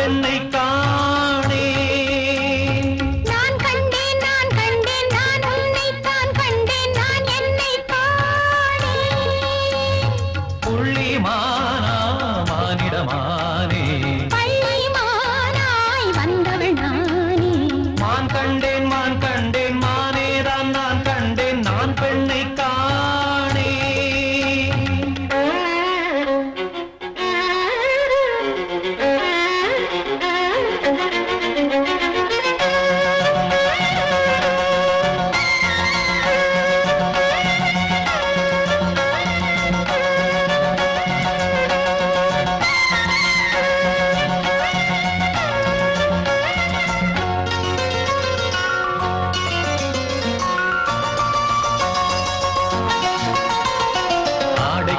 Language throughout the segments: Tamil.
பெண்ணை காணே நான் கண்டேன் நான் உன்னைத்தான் கண்டேன் நான் என்னை காணே புள்ளிமானா மானிடமானே பள்ளிமானாய் வந்தவள் நானே மான் கண்டேன் மானேதான் நான் கண்டேன் நான் பெண்ணை காணே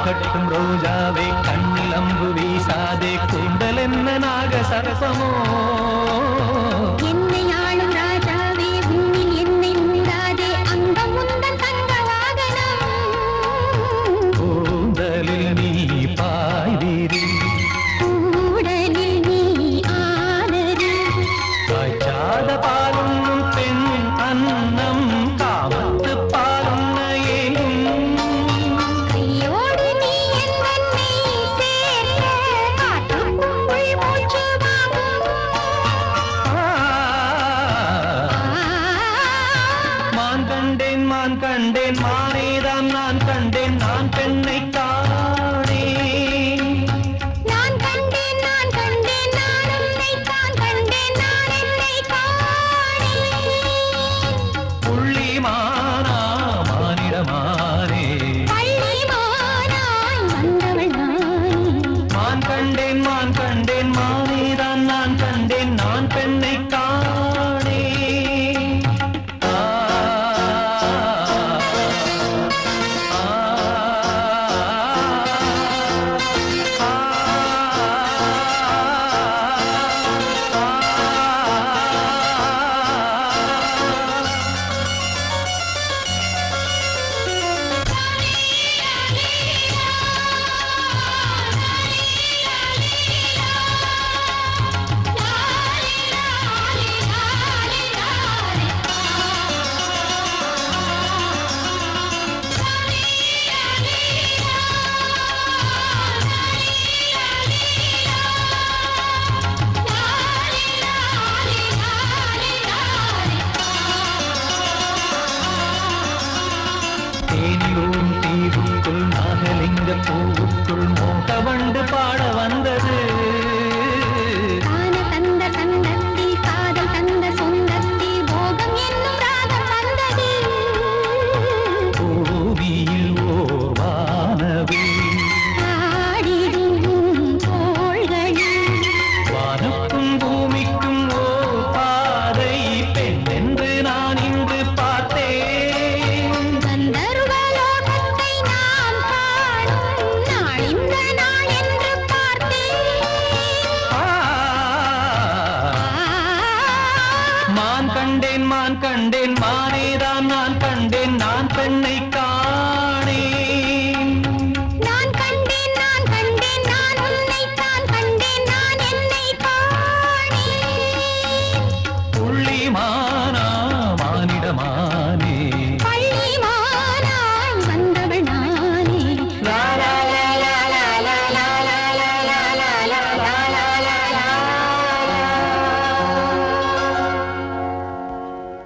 கட்டும் ரோஜாவே கண்ணில் அம்பு வீசாதே கூந்தல் என்ன நாக சரசமோ என்னை ஆளும் ராஜாவே உன்னில் என்னை மூடாதே அந்த முந்தன் தங்க வாகனம் கூந்தலில் நீ பாய்வீரி கூடலில் நீ ஆனது காய்ச்சாத பாலும் பெண் அன்னம் காமத்து பாலும் கண்டேன் மானேதான் நான் கண்டேன் நான் பெண்ணை காணே நான் கண்டேன் நான் உன்னைத்தான் கண்டேன் நான் என்னை காணே புள்ளிமானா மானிடமானே பள்ளிமானாய் வந்தவள் நானே மான் கண்டேன் மானேதான் நான் கண்டேன் நான் பெண்ணை காணே தேனிலூரும் தீவுக்குள் நாகலிங்க பூவுக்குள் மோகவண்டு பாட வந்தது தான தந்த சந்தத்தில் காதல் தந்த சொந்தத்தில் போகம் என்னும் ராகம் வந்தது பூவியில் ஓர் வானவில் ஆடிடும் தோள்களில் வானக்கும் பூமிக்கும் ஓர் பாதை பெண் என்று நான் இன்று பார்த்தேன் கந்தர்வலோகத்தை நாம் காணும் நாள் இந்த நாள் என்று பார்த்தேன் மான் கண்டேன் மானேதான் நான் கண்டேன் நான் பெண்ணை